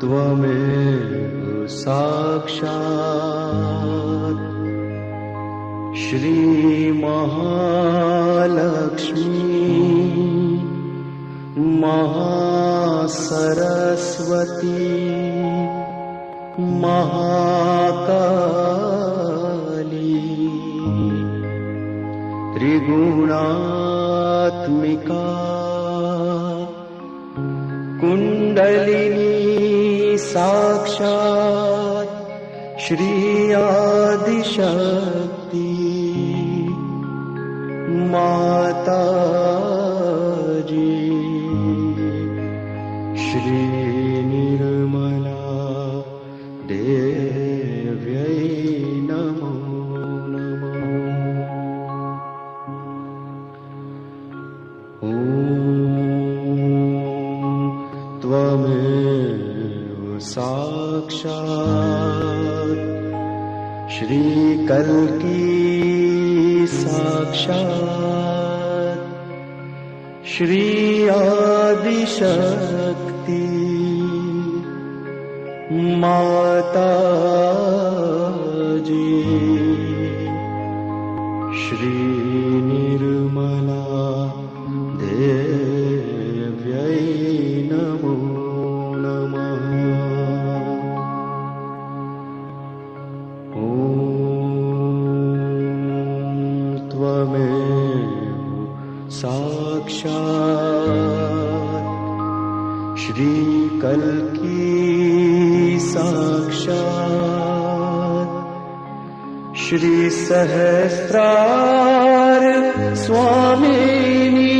त्वमेव साक्षात् श्री महालक्ष्मी महासरस्वती महाकाली त्रिगुणात्मिका कुंडलिनी साक्षात् श्री आदिशक्ति माताजी श्री निर्मला देव्यै नमो नमः। ॐ त्वमेव साक्षात् श्री कल्की साक्षात् श्री आदिशक्ति माताजी श्री निर्मला देव्यै नमो नमः। ॐ त्वमेव साक्षात् श्री कल्की साक्षात् श्री सहस्रार स्वामिनी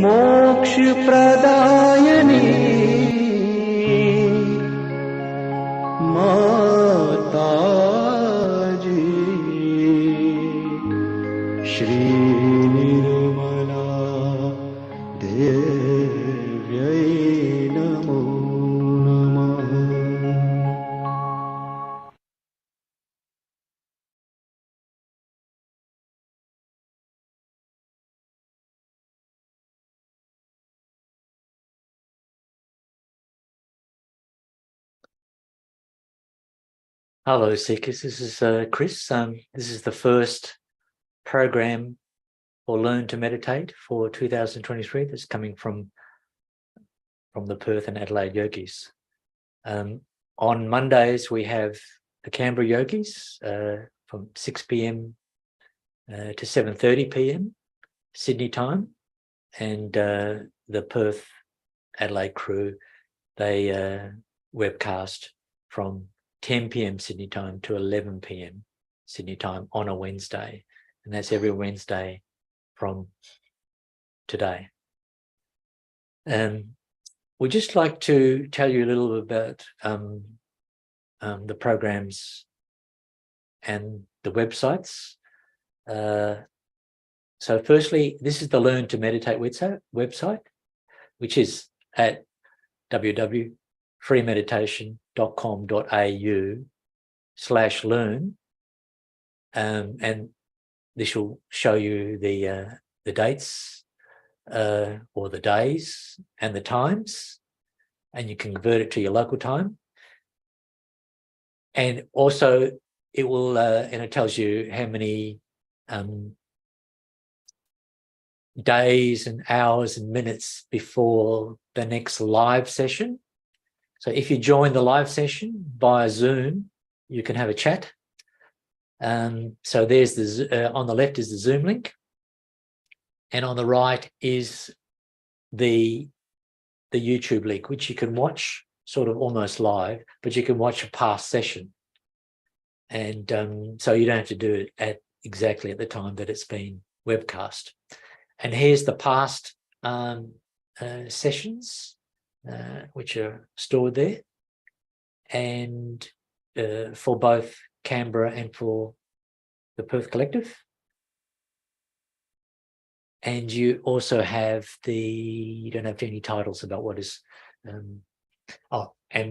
मोक्ष प्रदायिनी माताजी श्री निर्मला देव्यै नमो नमः। Hello, Seekers. This is Chris. This is the first program for Learn to Meditate for 2023 that's coming from the Perth and Adelaide yogis. On Mondays, we have the Canberra yogis from 6 p.m. to 7:30 p.m. Sydney time, and the Perth Adelaide crew, they webcast from 10 p.m. Sydney time to 11 p.m. Sydney time on a Wednesday, and that's every Wednesday from today. We'd just like to tell you a little bit about the programs and the websites. So firstly, this is the Learn to Meditate website, which is at www.freemeditation.com.au/learn, and this will show you the dates or the days and the times, and you can convert it to your local time. And also it will and it tells you how many days and hours and minutes before the next live session. So if you join the live session via Zoom, you can have a chat. So there's the on the left is the Zoom link, and on the right is the YouTube link, which you can watch sort of almost live, but you can watch a past session, and so you don't have to do it at exactly at the time that it's been webcast. And here's the past sessions, which are stored there, and for both Canberra and for the Perth Collective. And you also have you don't have any titles about what is, and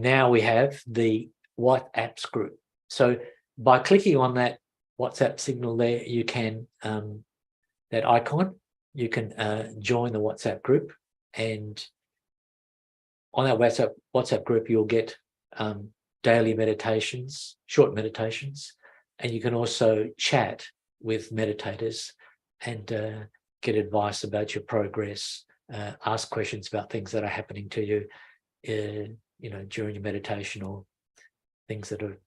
now we have the WhatsApp group. So by clicking on that WhatsApp signal there, you can, that icon, you can join the WhatsApp group, and on that WhatsApp group, you'll get daily meditations, short meditations, and you can also chat with meditators and get advice about your progress, ask questions about things that are happening to you, during your meditation, or things that are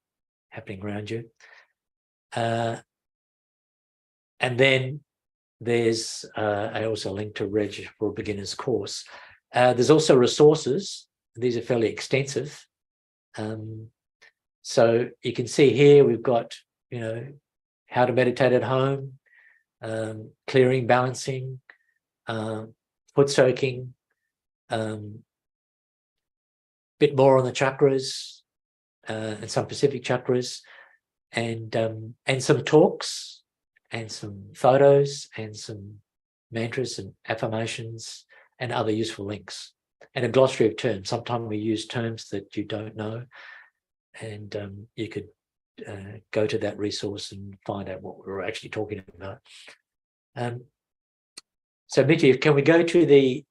happening around you. And then there's I also link to Reg for a beginner's course. There's also resources. These are fairly extensive. So you can see here we've got, how to meditate at home, clearing, balancing, foot soaking, bit more on the chakras, and some Pacific chakras, and some talks, and some photos, and some mantras and affirmations, and other useful links, and a glossary of terms. Sometimes we use terms that you don't know, and you could go to that resource and find out what we're actually talking about. So Mitty, can we go to the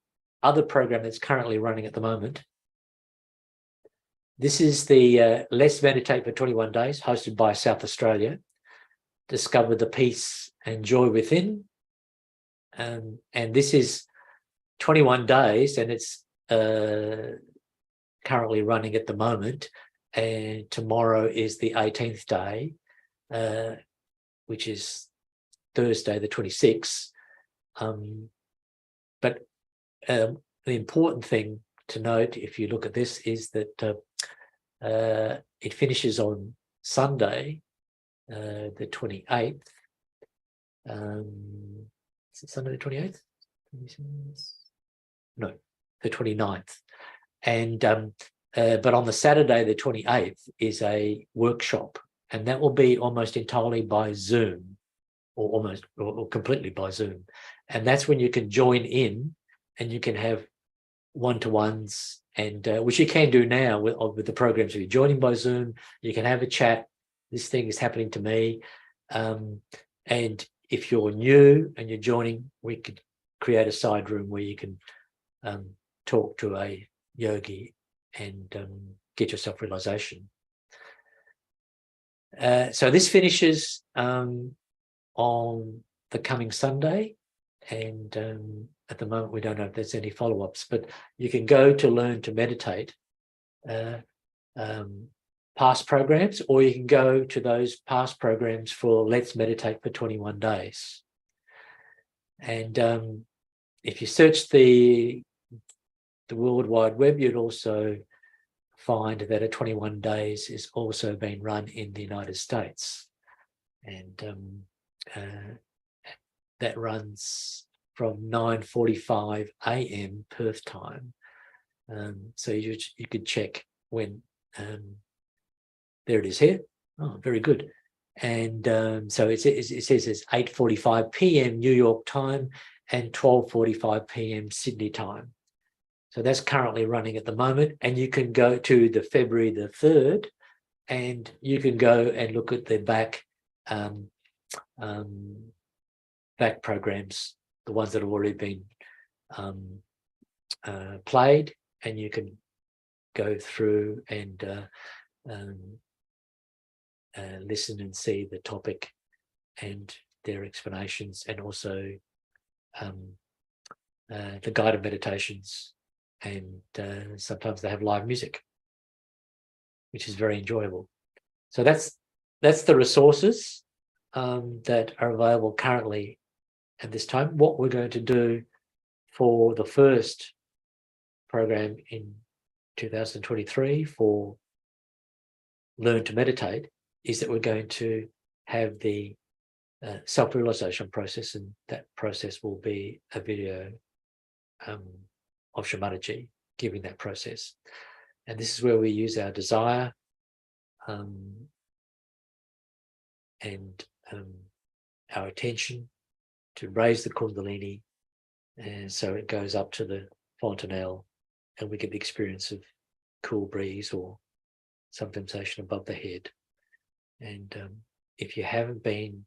other program that's currently running at the moment? This is the Let's Meditate for 21 Days, hosted by South Australia. Discover the peace and joy within. And this is 21 days, and it's currently running at the moment. And tomorrow is the 18th day, which is Thursday, the 26th. But the important thing to note, if you look at this, is that it finishes on Sunday, the 28th. Is it Sunday the 28th? No, the 29th. And but on the Saturday, the 28th, is a workshop, and that will be almost entirely by Zoom, or completely by Zoom. And that's when you can join in, and you can have one-to-ones, and which you can do now with the programs. If you're joining by Zoom, you can have a chat. This thing is happening to me. And if you're new and you're joining, we could create a side room where you can talk to a yogi and get your self-realization. So this finishes on the coming Sunday, and at the moment we don't know if there's any follow-ups, but you can go to Learn to Meditate past programs, or you can go to those past programs for Let's Meditate for 21 Days. And if you search the World Wide Web, you'd also find that a 21 days is also being run in the United States. And that runs from 9:45 a.m. Perth time. So you could check when, there it is here. Oh, very good. And so it says it's 8:45 p.m. New York time and 12:45 p.m. Sydney time. So that's currently running at the moment, and you can go to the February the 3rd, and you can go and look at the back programs, the ones that have already been played, and you can go through and listen and see the topic and their explanations, and also the guided meditations. And sometimes they have live music, which is very enjoyable. So that's the resources that are available currently at this time. What we're going to do for the first program in 2023 for Learn to Meditate is that we're going to have the self-realization process, and that process will be a video of Shri Mataji giving that process. And this is where we use our desire and our attention to raise the Kundalini, and so it goes up to the fontanelle, and we get the experience of cool breeze or some sensation above the head. And if you haven't been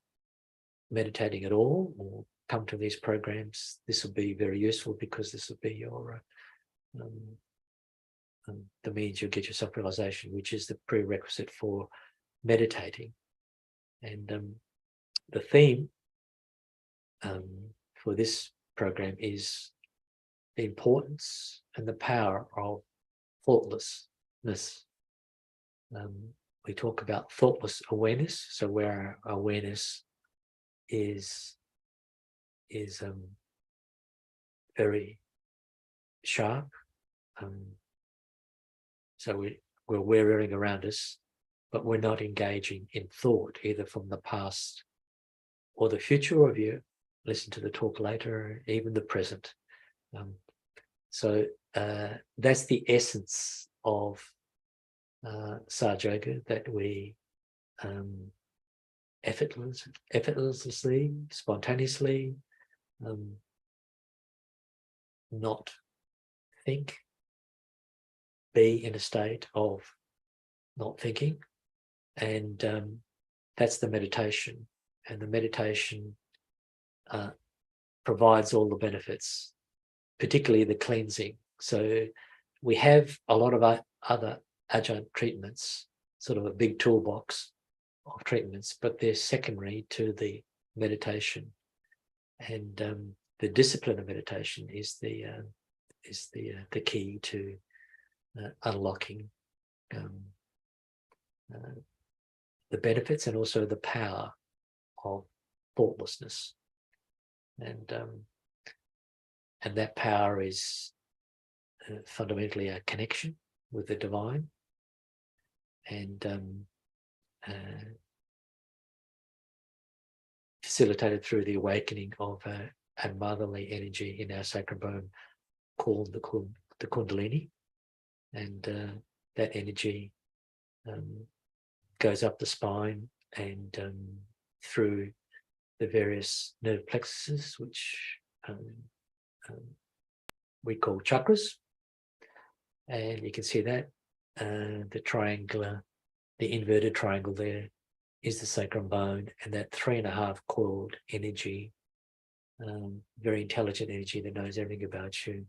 meditating at all or come to these programs, this will be very useful, because this will be your the means you'll get your self-realization, which is the prerequisite for meditating. And the theme for this program is the importance and the power of thoughtlessness. We talk about thoughtless awareness, so where our awareness is very sharp. So we're aware of everything around us, but we're not engaging in thought, either from the past or the future, or if you listen to the talk later, even the present. So that's the essence of Sahaja Yoga, that we effortlessly, spontaneously, not think, be in a state of not thinking. And that's the meditation. And the meditation provides all the benefits, particularly the cleansing. So we have a lot of other adjunct treatments, sort of a big toolbox of treatments, but they're secondary to the meditation. And the discipline of meditation is the key to unlocking the benefits and also the power of thoughtlessness. And that power is fundamentally a connection with the divine, and facilitated through the awakening of a motherly energy in our sacral bone called the Kundalini. And that energy goes up the spine and through the various nerve plexuses, which we call chakras. And you can see that the triangular, the inverted triangle there is the sacrum bone, and that 3.5 coiled energy, very intelligent energy that knows everything about you,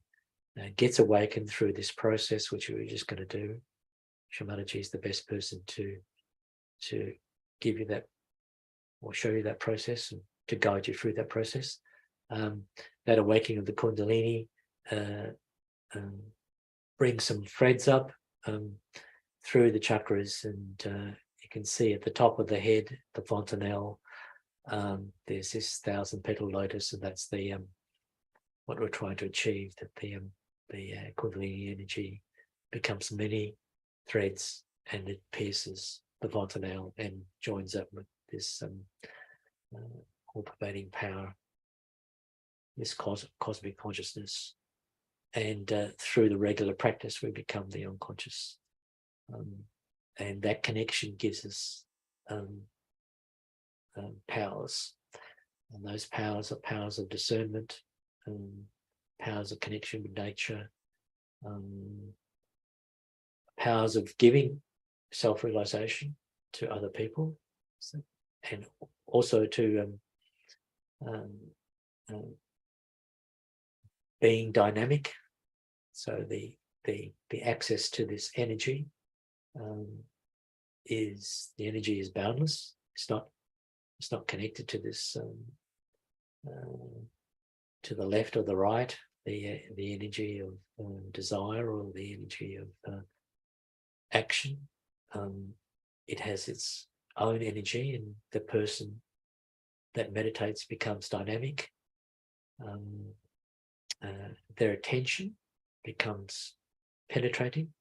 gets awakened through this process, which we were just going to do. Shri Mataji is the best person to give you that, or show you that process, and to guide you through that process. That awakening of the Kundalini brings some threads up through the chakras, and you can see at the top of the head, the fontanelle, there's this 1,000-petal lotus, and that's the what we're trying to achieve, that the Kundalini energy becomes many threads, and it pierces the fontanelle and joins up with this all-pervading power, this cosmic consciousness. And through the regular practice, we become the unconscious. And that connection gives us powers. And those powers are powers of discernment, powers of connection with nature, powers of giving self-realization to other people, and also to being dynamic. So the access to this energy is, the energy is boundless. It's not connected to this to the left or the right, the energy of desire, or the energy of action. It has its own energy, and the person that meditates becomes dynamic. Their attention becomes penetrating.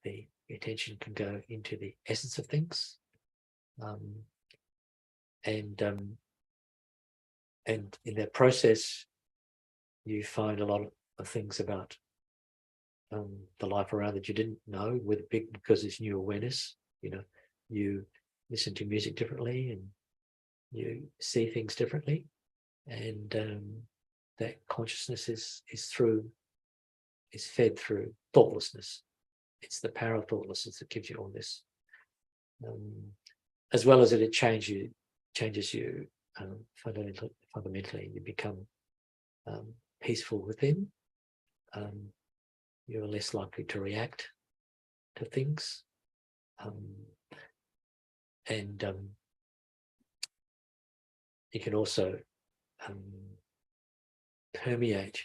The attention can go into the essence of things, and in that process, you find a lot of things about the life around that you didn't know, because it's new awareness. You listen to music differently, and you see things differently, and that consciousness is fed through thoughtlessness. it's the power of thoughtlessness that gives you all this, as well as that it changes you fundamentally. You become peaceful within. You're less likely to react to things, and you can also permeate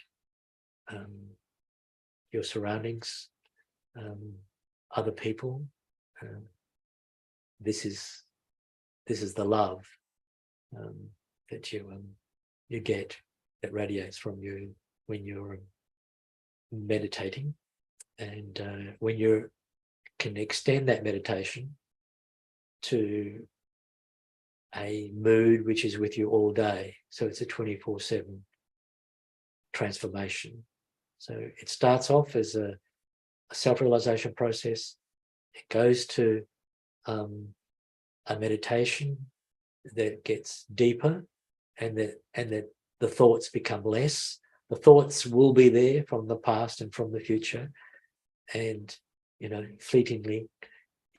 your surroundings, other people. This is the love that you get, that radiates from you when you're meditating, and when you can extend that meditation to a mood which is with you all day. So it's a 24/7 transformation. So it starts off as a self-realization process. It goes to a meditation that gets deeper, and that the thoughts become less. The thoughts will be there from the past and from the future, and fleetingly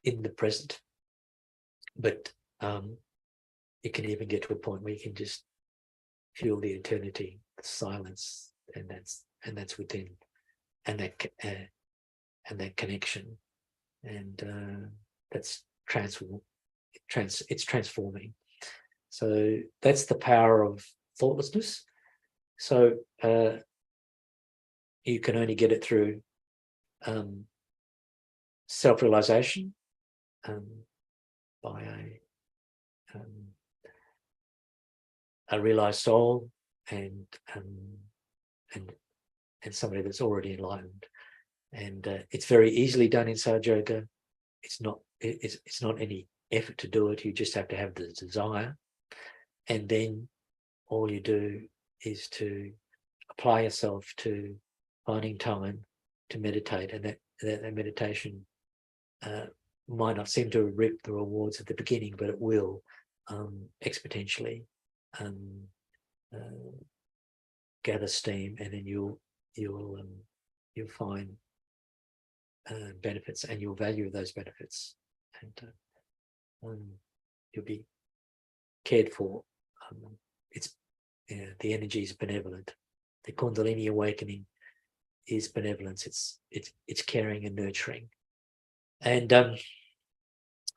in the present. But it can even get to a point where you can just feel the eternity, the silence, and that's within, and that connection, and that's it's transforming. So that's the power of thoughtlessness. So you can only get it through self-realization, by a realized soul, and somebody that's already enlightened. And it's very easily done in Sahaja Yoga. It's not any effort to do it. You just have to have the desire, and then all you do is to apply yourself to finding time to meditate, and that meditation might not seem to reap the rewards at the beginning, but it will exponentially gather steam, and then you'll find benefits, and you'll value those benefits, and you'll be cared for. It's the energy is benevolent. The Kundalini awakening is benevolence. It's caring and nurturing, and I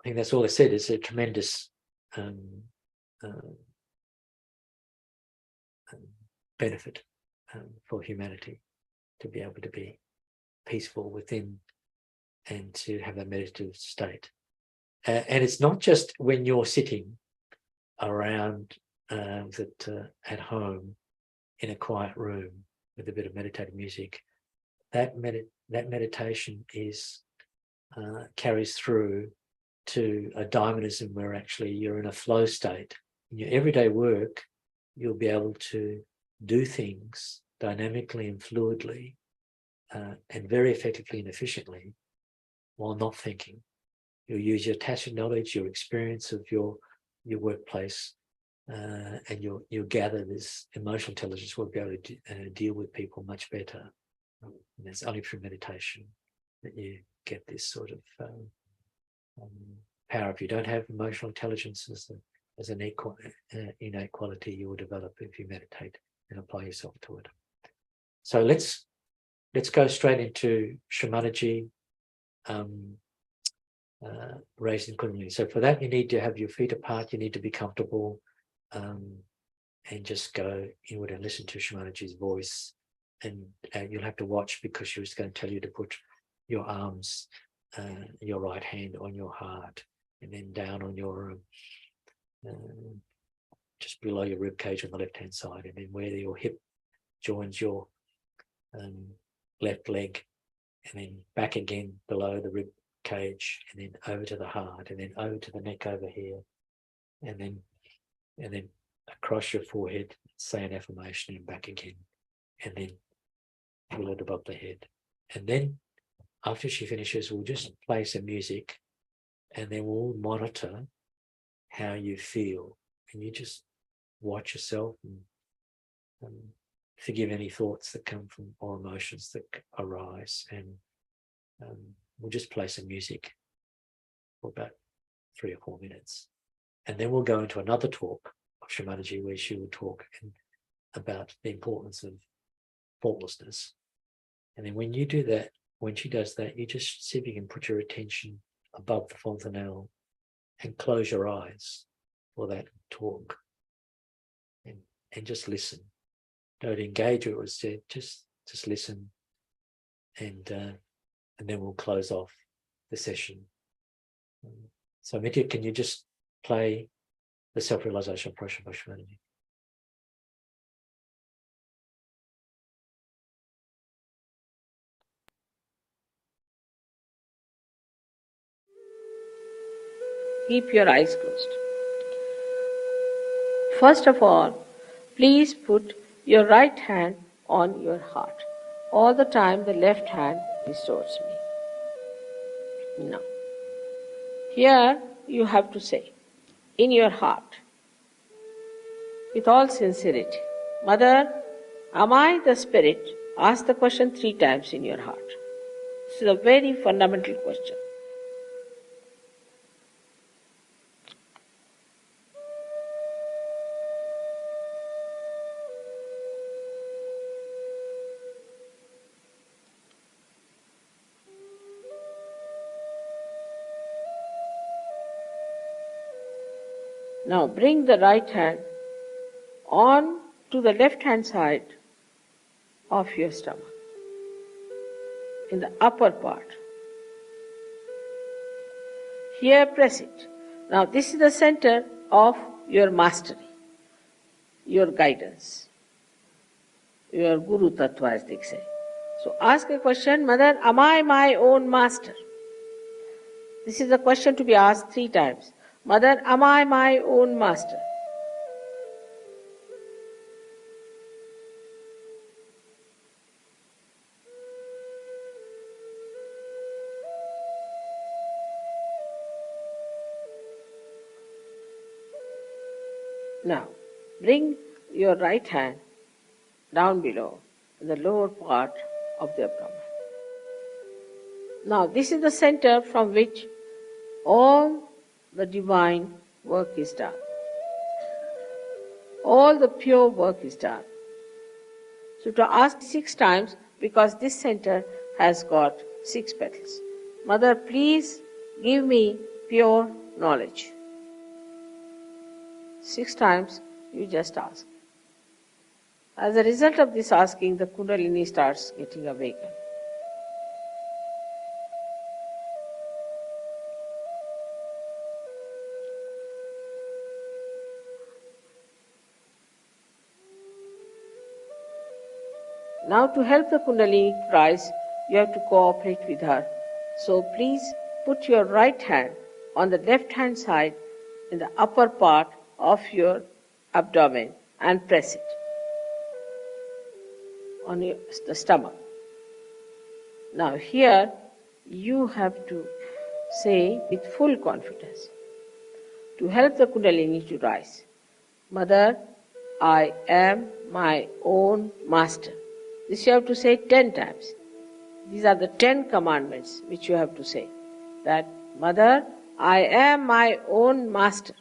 think that's all I said. It's a tremendous benefit for humanity to be able to be peaceful within and to have a meditative state. And it's not just when you're sitting around at home in a quiet room with a bit of meditative music. That meditation carries through to a dynamism where actually you're in a flow state. In your everyday work, you'll be able to do things dynamically and fluidly, and very effectively and efficiently, while not thinking. You'll use your tacit knowledge, your experience of your workplace, and you'll gather this emotional intelligence. Will be able to deal with people much better. And it's only through meditation that you get this sort of power. If you don't have emotional intelligence as an innate quality, you will develop if you meditate and apply yourself to it. So let's go straight into Shri Mataji, raising Kundalini. So for that, you need to have your feet apart. You need to be comfortable, and just go inward and listen to Shri Mataji's voice. And you'll have to watch, because she was going to tell you to put your arms, your right hand on your heart, and then down on your just below your rib cage on the left hand side, and then where your hip joins your left leg, and then back again below the rib cage, and then over to the heart, and then over to the neck over here, and then across your forehead, say an affirmation, and back again, and then pull it above the head. And then after she finishes, we'll just play some music, and then we'll monitor how you feel, and you just watch yourself and forgive any thoughts that come from, or emotions that arise, and We'll just play some music for about 3 or 4 minutes. And then we'll go into another talk of Shri Mataji where she will talk about the importance of thoughtlessness. And then when you do that, when she does that, you just see if you can put your attention above the fontanelle and close your eyes for that talk and just listen. Don't engage with what was said, just listen, and then we'll close off the session. So Mitya, can you just play the self-realization approach of Shri Mataji? Keep your eyes closed. First of all, please put your right hand on your heart. All the time the left hand is towards me. Now, here you have to say, in your heart, with all sincerity, Mother, am I the spirit? Ask the question 3 times in your heart. This is a very fundamental question. Now bring the right hand on to the left hand side of your stomach, in the upper part. Here press it. Now this is the center of your mastery, your guidance, your Guru Tattva as they say. So ask a question, Mother, am I my own master? This is a question to be asked 3 times. Mother, am I my own master? Now, bring your right hand down below, in the lower part of the abdomen. Now, this is the center from which all the divine work is done. All the pure work is done. So to ask 6 times, because this center has got 6 petals. Mother, please give me pure knowledge. 6 times you just ask. As a result of this asking, the Kundalini starts getting awakened. Now to help the Kundalini rise, you have to cooperate with her. So please put your right hand on the left hand side in the upper part of your abdomen and press it on the stomach. Now here you have to say with full confidence, to help the Kundalini to rise, Mother, I am my own master. This you have to say 10 times. These are the 10 commandments which you have to say. That, Mother, I am my own master.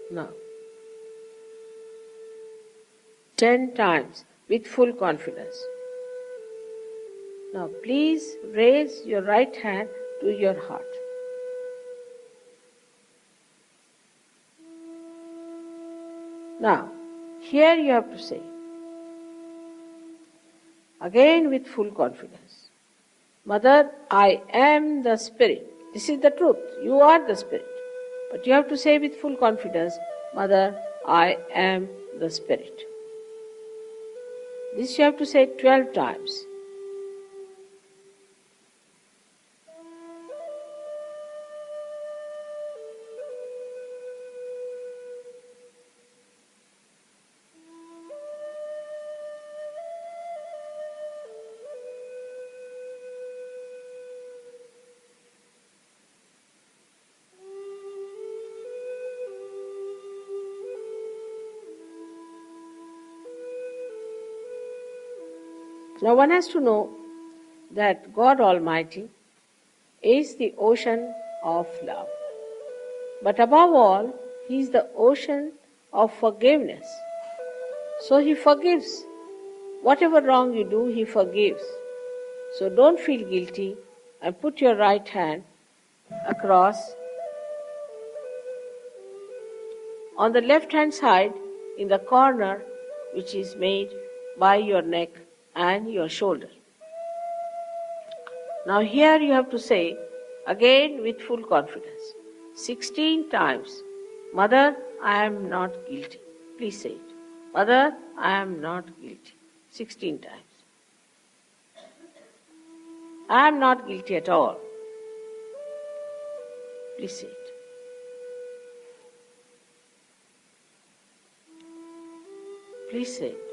Now, 10 times with full confidence. Now please raise your right hand to your heart. Now, here you have to say, again with full confidence, Mother, I am the Spirit. This is the truth. You are the Spirit. But you have to say with full confidence, Mother, I am the Spirit. This you have to say 12 times. Now one has to know that God Almighty is the ocean of love. But above all, He is the ocean of forgiveness. So He forgives. Whatever wrong you do, He forgives. So don't feel guilty and put your right hand across on the left hand side in the corner which is made by your neck and your shoulder. Now here you have to say again with full confidence 16 times, Mother, I am not guilty. Please say it. Mother, I am not guilty. 16 times. I am not guilty at all. Please say it. Please say it.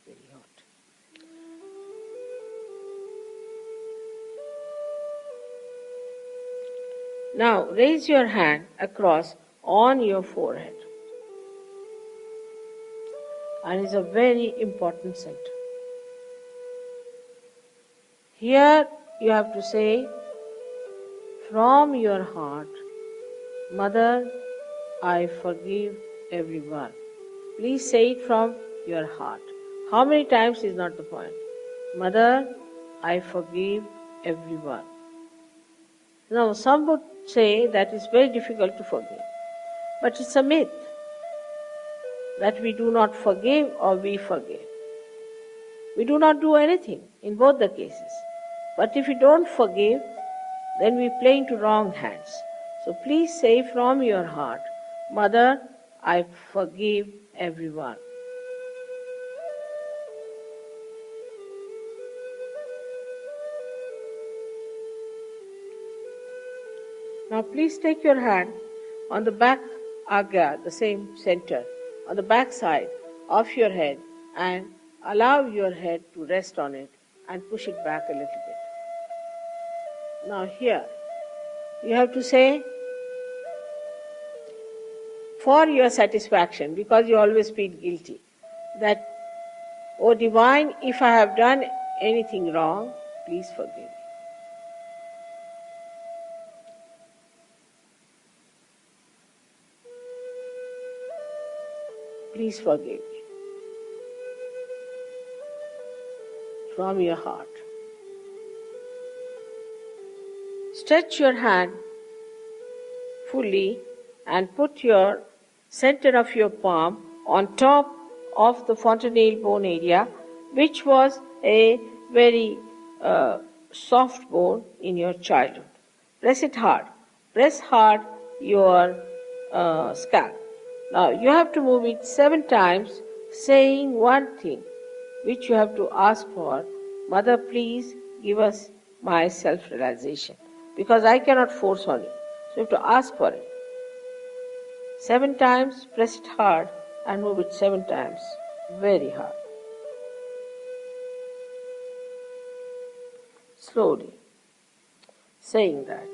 Very hot. Now raise your hand across on your forehead. And it's a very important center. Here you have to say from your heart, Mother, I forgive everyone. Please say it from your heart. How many times is not the point. Mother, I forgive everyone. Now some would say that it's very difficult to forgive. But it's a myth that we do not forgive or we forgive. We do not do anything in both the cases. But if we don't forgive, then we play into wrong hands. So please say from your heart, Mother, I forgive everyone. Now please take your hand on the back agya, the same center, on the back side of your head and allow your head to rest on it and push it back a little bit. Now here, you have to say, for your satisfaction, because you always feel guilty, that, O Divine, if I have done anything wrong, please forgive me. Please forgive me. From your heart. Stretch your hand fully and put your center of your palm on top of the fontanelle bone area, which was a very soft bone in your childhood. Press it hard. Press hard your scalp. Now you have to move it 7 times, saying one thing, which you have to ask for. Mother, please give us my self-realization, because I cannot force on you. So you have to ask for it. 7 times, press it hard and move it 7 times, very hard. Slowly, saying that.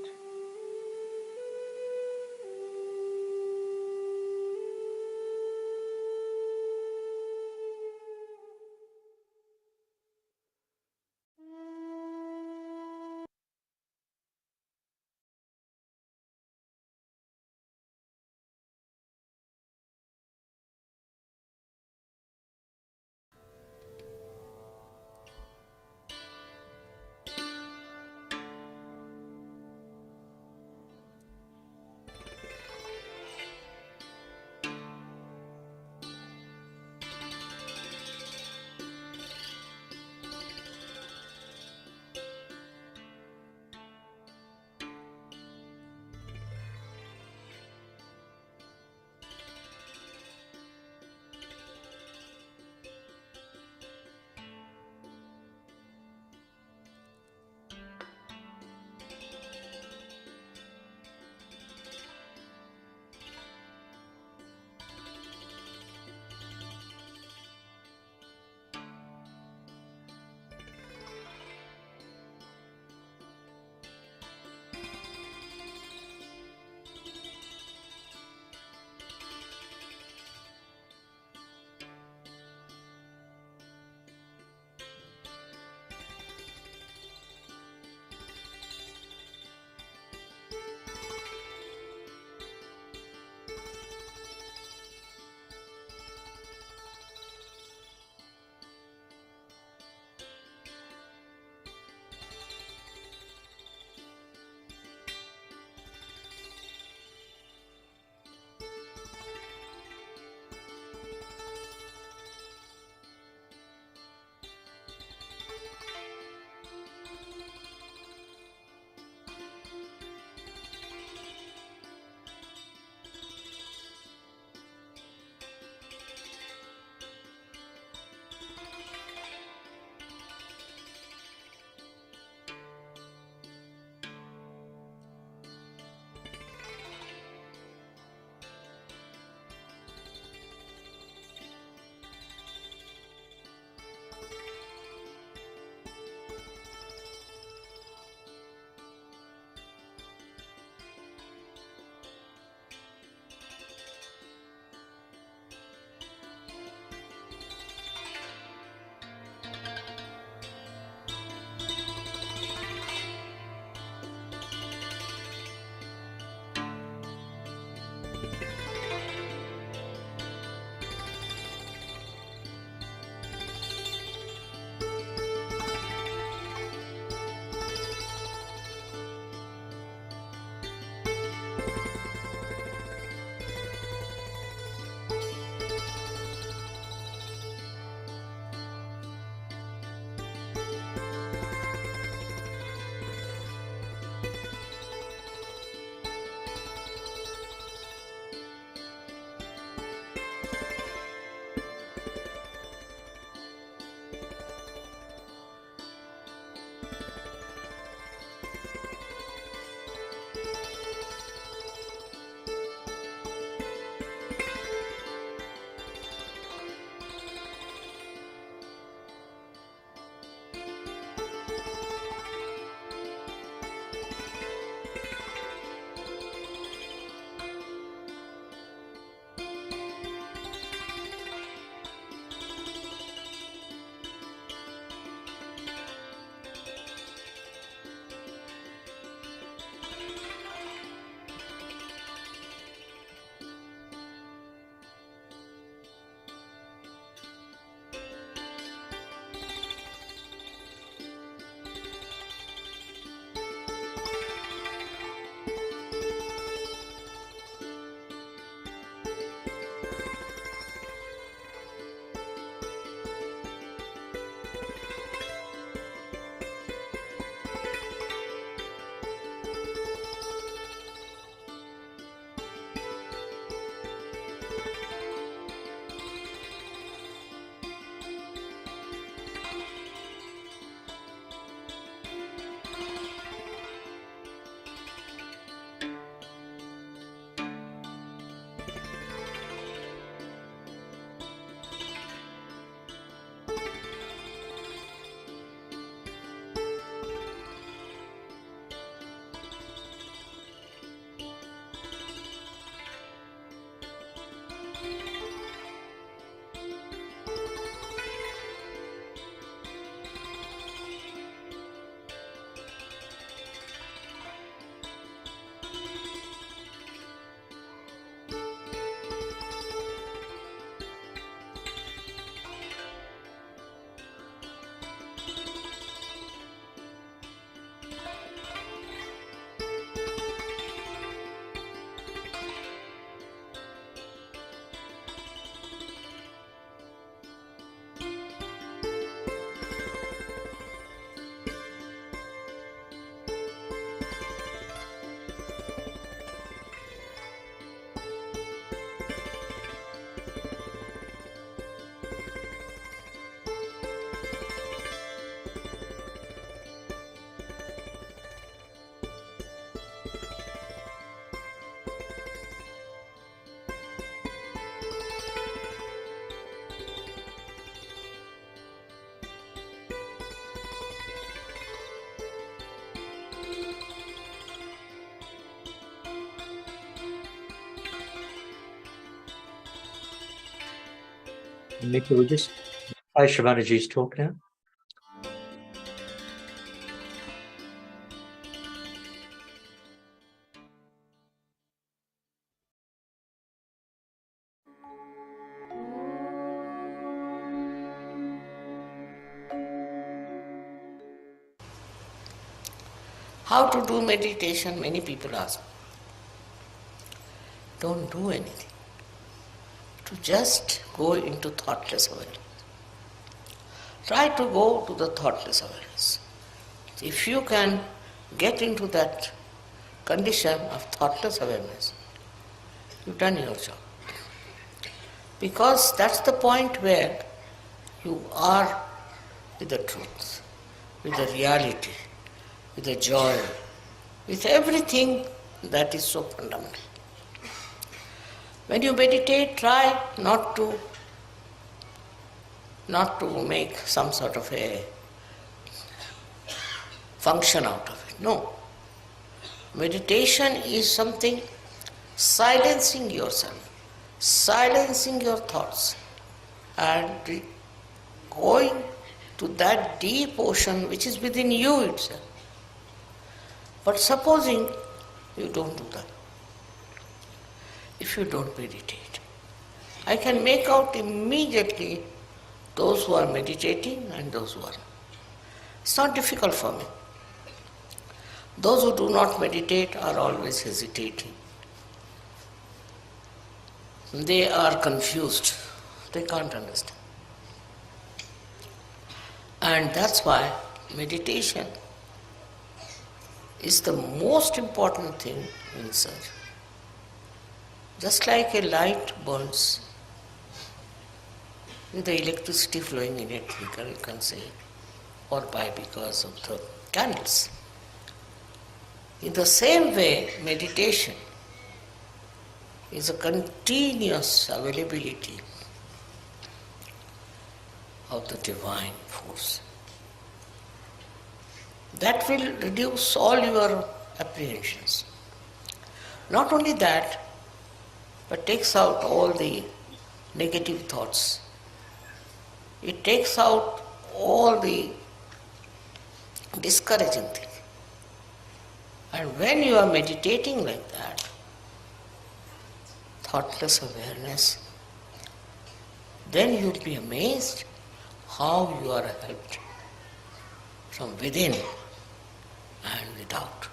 Mika, we'll just play Shri Mataji's talk now. How to do meditation? Many people ask. Don't do anything. To just go into thoughtless awareness. Try to go to the thoughtless awareness. If you can get into that condition of thoughtless awareness, you've done your job. Because that's the point where you are with the truth, with the reality, with the joy, with everything that is so fundamental. When you meditate, try not to make some sort of a function out of it. No. Meditation is something silencing yourself, silencing your thoughts, and going to that deep ocean which is within you itself. But supposing you don't do that, if you don't meditate, I can make out immediately those who are meditating and those who are not. It's not difficult for me. Those who do not meditate are always hesitating. They are confused. They can't understand. And that's why meditation is the most important thing in search. Just like a light burns with the electricity flowing in it, you can say, or by because of the candles. In the same way, meditation is a continuous availability of the divine force. That will reduce all your apprehensions. Not only that, but takes out all the negative thoughts. It takes out all the discouraging things. And when you are meditating like that, thoughtless awareness, then you'll be amazed how you are helped from within and without.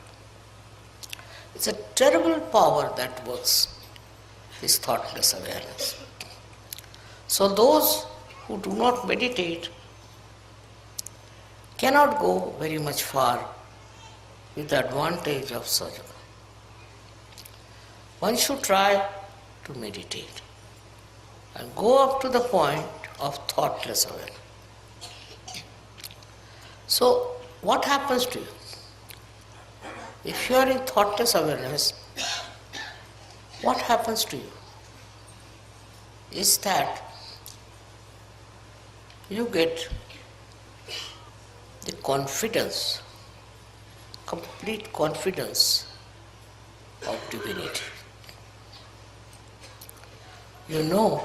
It's a terrible power that works, this thoughtless awareness. So those who do not meditate cannot go very much far with the advantage of Sahaja. One should try to meditate and go up to the point of thoughtless awareness. So, what happens to you? If you are in thoughtless awareness, what happens to you is that you get the confidence, complete confidence of divinity. You know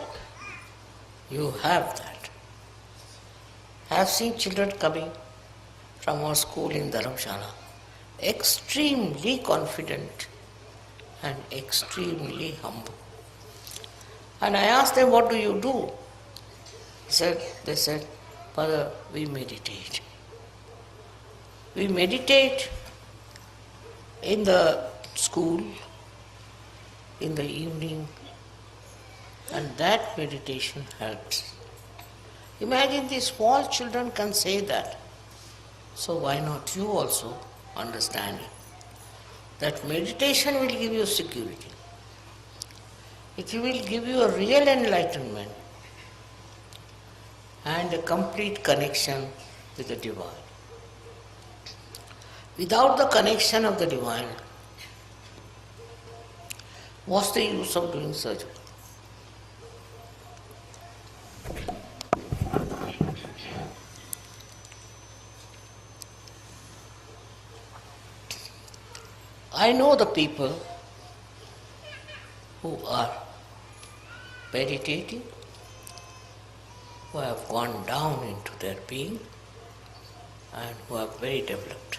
you have that. I have seen children coming from our school in Dharamshala, extremely confident and extremely humble. And I asked them, what do you do? They said, Father, we meditate. We meditate in the school, in the evening, and that meditation helps. Imagine these small children can say that. So why not you also understand that meditation will give you security. It will give you a real enlightenment and a complete connection with the divine. Without the connection of the divine, what's the use of doing surgery? I know the people who are meditating who have gone down into their being and who are very developed.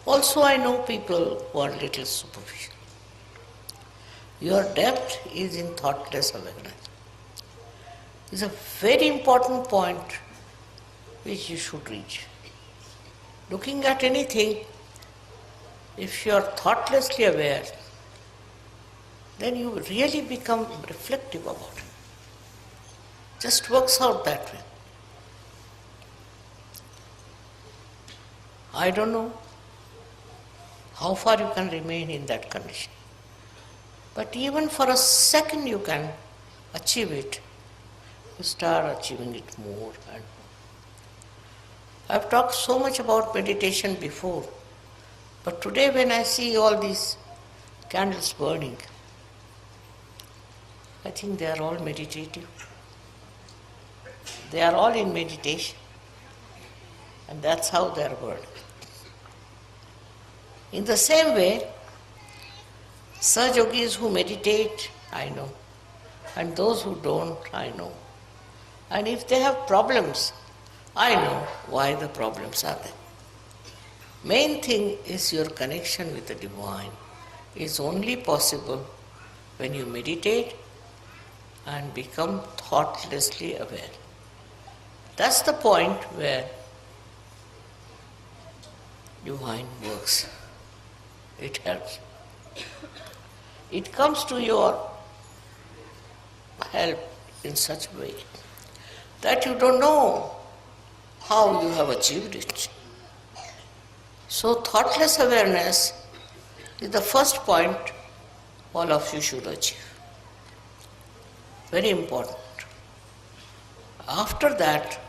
Also, I know people who are little superficial. Your depth is in thoughtless awareness. It's a very important point which you should reach. Looking at anything, if you are thoughtlessly aware, then you really become reflective about it. Just works out that way. I don't know how far you can remain in that condition. But even for a second you can achieve it. You start achieving it more and more. I've talked so much about meditation before, but today when I see all these candles burning, I think they are all meditative. They are all in meditation, and that's how they are burning. In the same way, Sahaja Yogis who meditate, I know, and those who don't, I know. And if they have problems, I know why the problems are there. Main thing is your connection with the Divine is only possible when you meditate and become thoughtlessly aware. That's the point where Divine works. It helps. It comes to your help in such a way that you don't know how you have achieved it. So thoughtless awareness is the first point all of you should achieve. Very important. After that,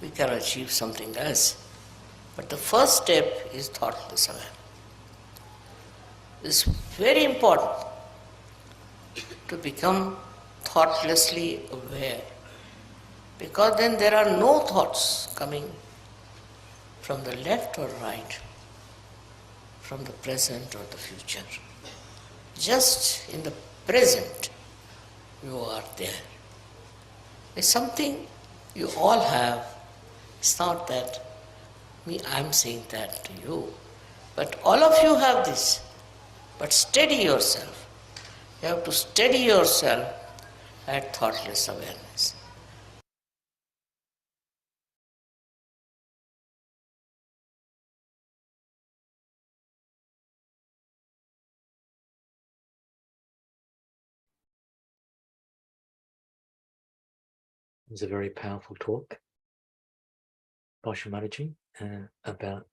we can achieve something else. But the first step is thoughtless awareness. It's very important to become thoughtlessly aware, because then there are no thoughts coming from the left or right, from the present or the future. Just in the present, you are there. It's something you all have. It's not that I'm saying that to you, but all of you have this. But steady yourself. You have to steady yourself at thoughtless awareness. It was a very powerful talk by Shri Mataji about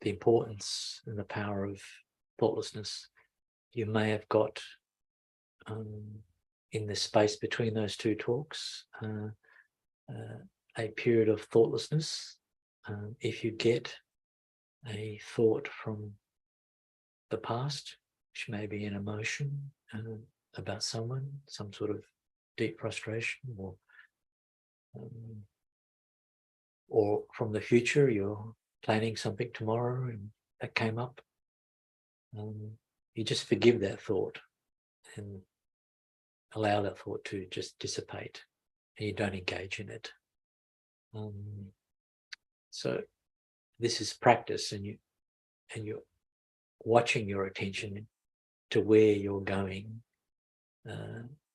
the importance and the power of thoughtlessness. You may have got in the space between those two talks a period of thoughtlessness. If you get a thought from the past, which may be an emotion about someone, some sort of deep frustration, or from the future, you're planning something tomorrow and that came up, you just forgive that thought and allow that thought to just dissipate, and you don't engage in it. So this is practice, and you're watching your attention to where you're going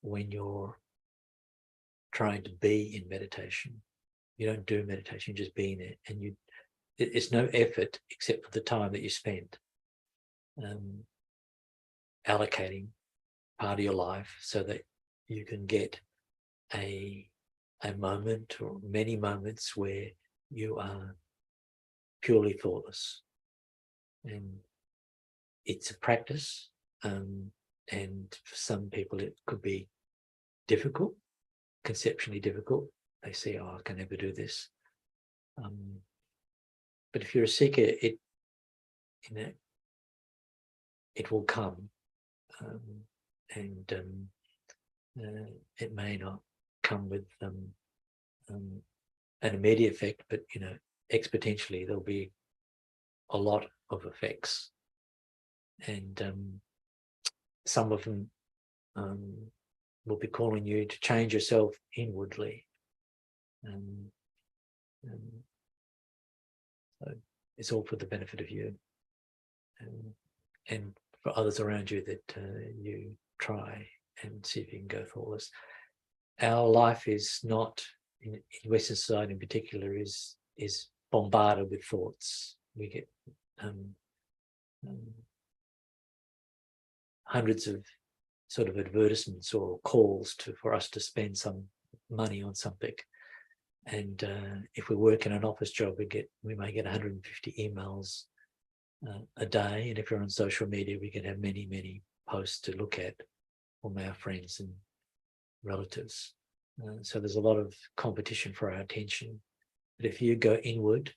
when you're trying to be in meditation. You don't do meditation, you just be in it, and it's no effort except for the time that you spend allocating part of your life so that you can get a moment or many moments where you are purely thoughtless. And it's a practice, and for some people it could be difficult, conceptually difficult. They say, oh, I can never do this. But if you're a seeker, it will come, and it may not come with an immediate effect, but exponentially there'll be a lot of effects, and some of them will be calling you to change yourself inwardly. So it's all for the benefit of you and for others around you that you try and see if you can go thoughtless. Our life is not, in Western society in particular, is bombarded with thoughts. We get hundreds of sort of advertisements or calls for us to spend some money on something. And if we work in an office job, we may get 150 emails a day. And if you're on social media, we can have many, many posts to look at from our friends and relatives. So there's a lot of competition for our attention. But if you go inward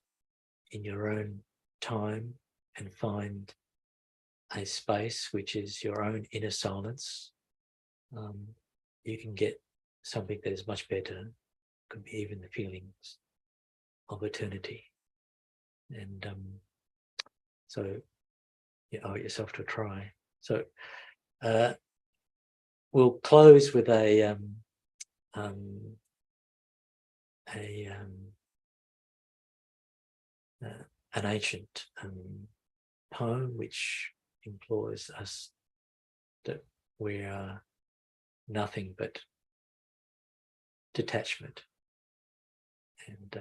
in your own time and find a space which is your own inner silence, you can get something that is much better. Could be even the feelings of eternity. And so you owe it yourself to try. So we'll close with an ancient poem which implores us that we are nothing but detachment. And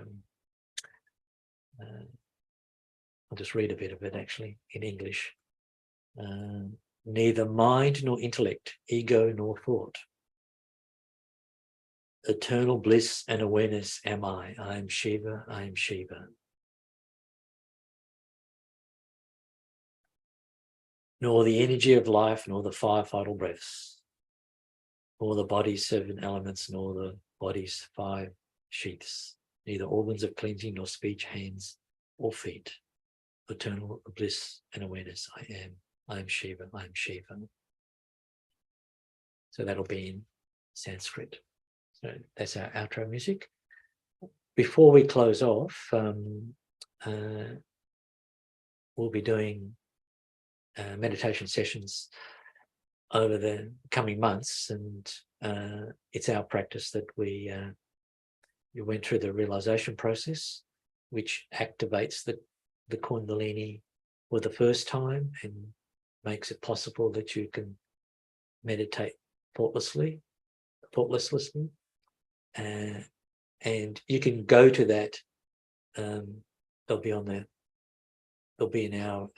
I'll just read a bit of it actually in English. Neither mind nor intellect, ego nor thought. Eternal bliss and awareness am I. I am Shiva, I am Shiva. Nor the energy of life, nor the 5 vital breaths, nor the body's 7 elements, nor the body's 5 sheaths, neither organs of cleansing, nor speech, hands, or feet. Eternal bliss and awareness I am Shiva, I am Shiva. So that'll be in Sanskrit. So that's our outro music. Before we close off, we'll be doing meditation sessions over the coming months, and it's our practice that you went through the realization process, which activates the Kundalini for the first time and makes it possible that you can meditate thoughtlessly, and you can go to that. They'll be in our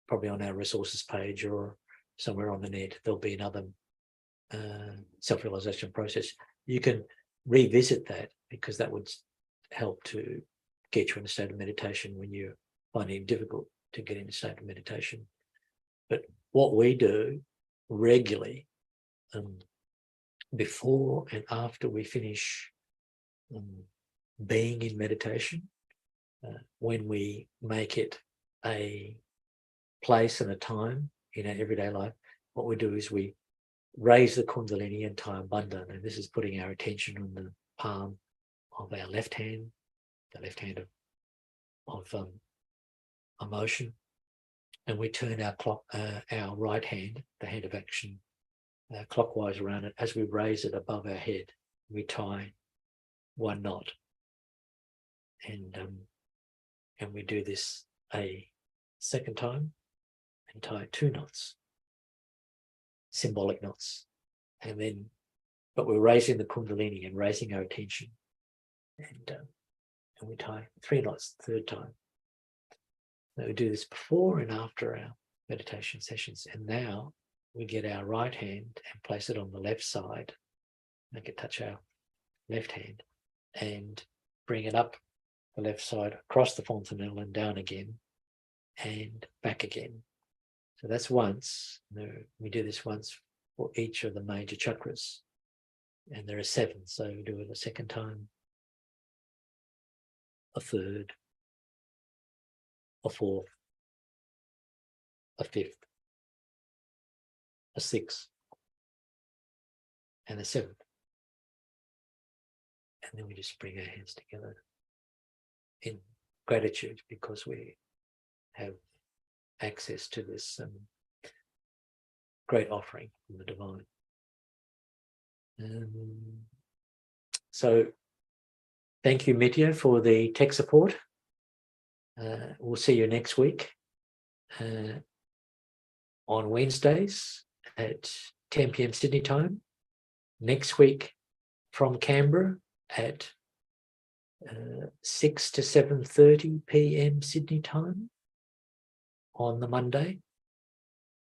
probably on our resources page or somewhere on the net. There'll be another self-realization process. You can revisit that because that would help to get you in a state of meditation when you're finding it difficult to get in a state of meditation. But what we do regularly, before and after we finish being in meditation, when we make it a place and a time in our everyday life, what we do is we raise the Kundalini and tie a bandhan, and this is putting our attention on the palm of our left hand, the left hand of emotion, and we turn our right hand, the hand of action, clockwise around it. As we raise it above our head, we tie 1 knot, and we do this a second time and tie 2 knots, symbolic knots, but we're raising the Kundalini and raising our attention, and we tie 3 knots the third time. So we do this before and after our meditation sessions, and now we get our right hand and place it on the left side, make it touch our left hand, and bring it up the left side across the fontanelle and down again and back again. So that's once. We do this once for each of the major chakras, and there are 7, so we do it a second time, a third, a fourth, a fifth, a sixth, and a 7th. And then we just bring our hands together in gratitude because we have access to this great offering from the divine. So thank you, Mitya, for the tech support. We'll see you next week on Wednesdays at 10 p.m. Sydney time. Next week from Canberra at 6 to 7:30 p.m. Sydney time on the Monday.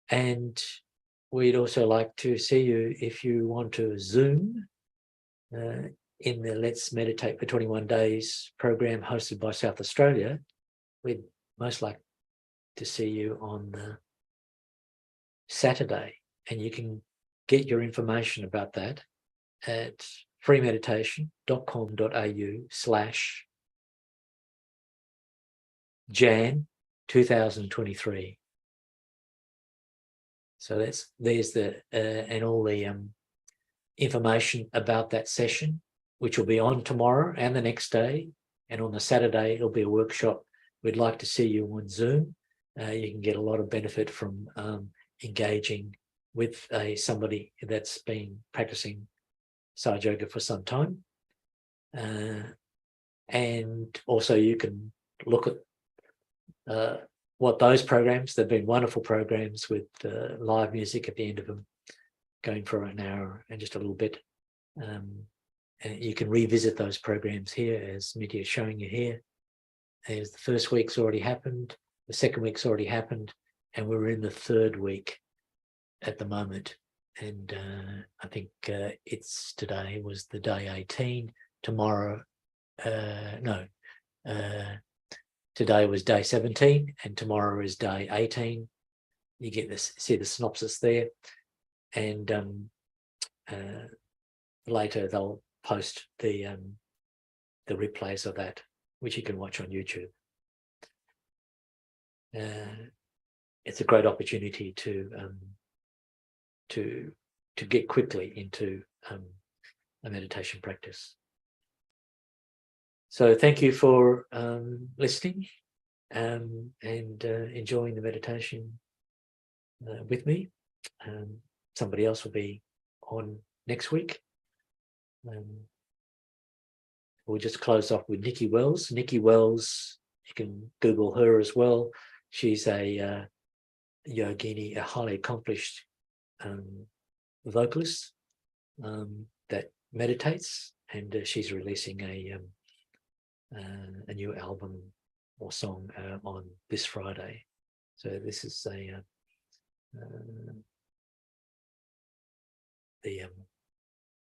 And we'd also like to see you if you want to Zoom in the Let's Meditate for 21 Days program hosted by South Australia. We'd most like to see you on the Saturday, and you can get your information about that at freemeditation.com.au/Jan 2023. So there's the and all the information about that session, which will be on tomorrow and the next day, and on the Saturday it'll be a workshop. We'd like to see you on Zoom. You can get a lot of benefit from engaging with somebody that's been practicing Sahaja Yoga for some time. And also you can look at what those programs, they've been wonderful programs with live music at the end of them, going for an hour and just a little bit. And you can revisit those programs here, as Mitya is showing you here. As the first week's already happened, the second week's already happened, and we're in the third week at the moment. And I think today was the day 18. Tomorrow, today was day 17, and tomorrow is day 18. You get this, see the synopsis there, and later they'll post the replays of that, which you can watch on YouTube. It's a great opportunity to get quickly into a meditation practice. So thank you for listening and enjoying the meditation with me. Somebody else will be on next week. We'll just close off with Nikki Wells. Nikki Wells, you can Google her as well. She's a yogini, a highly accomplished vocalist that meditates, and she's releasing a new album or song on this Friday. So this is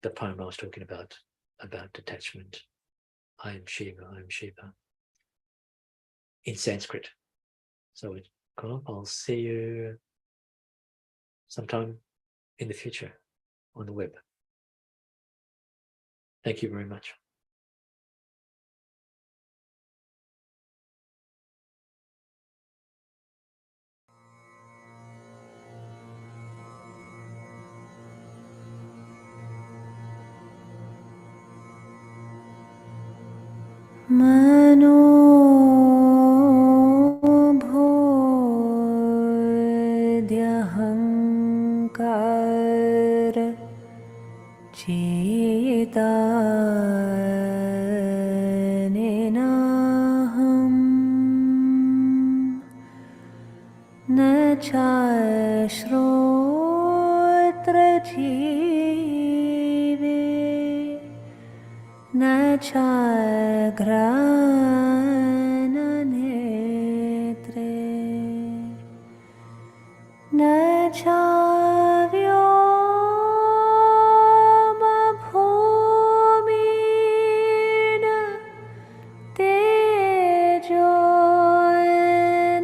the poem I was talking about detachment. I am Shiva, in Sanskrit. So I'll see you sometime in the future on the web. Thank you very much. मनोभूद्यहङ्कार चेतानेनाहं न चाश्रोत्रजीवे न चाघ्राणनेत्रे न चाव्योमभूमिन तेजो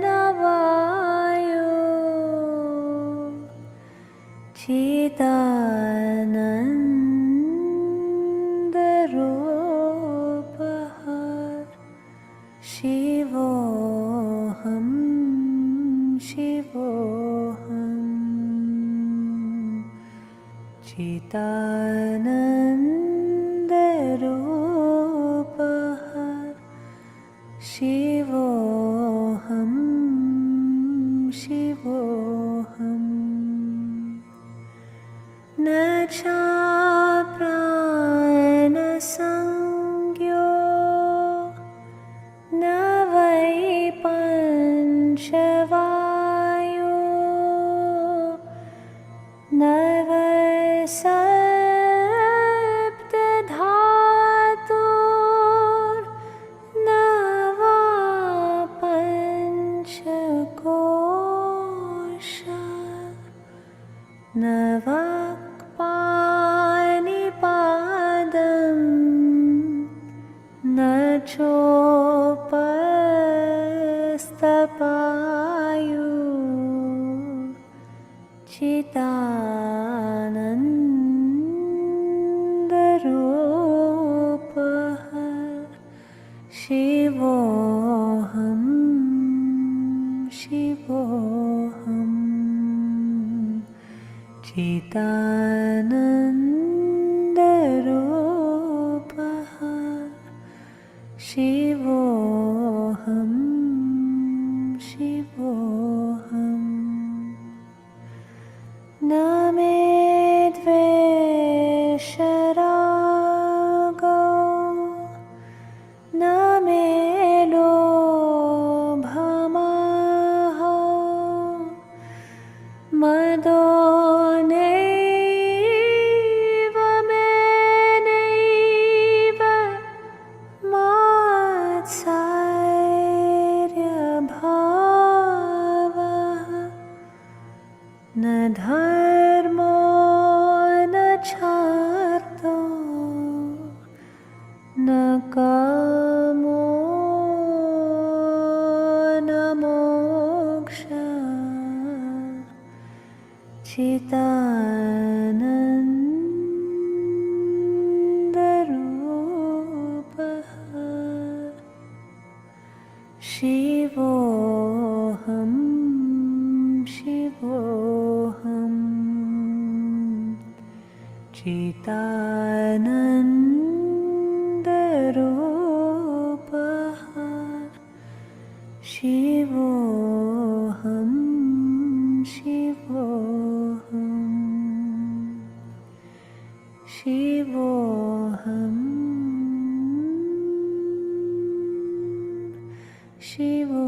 न वायो चिदानन्दरूपः शिवोऽहं चिदानन्दरूपः शिवोऽहं न चाप् शिवोऽहं शिवोऽहं चिदानन्दरूपः शिवोऽहं शिवोऽहम् न मे द्वेषरागो न मे लोभमोहो मदो नैव मे नैव मात्सर्यभावः न धर्मो न चार्थो न कामो न मोक्षः चिदानन्दरूपः शिवोऽहं शिवोऽहं चिदानन्दरूपः शिवोऽहं शिवोऽहं शिवोऽहं शिवोऽहम्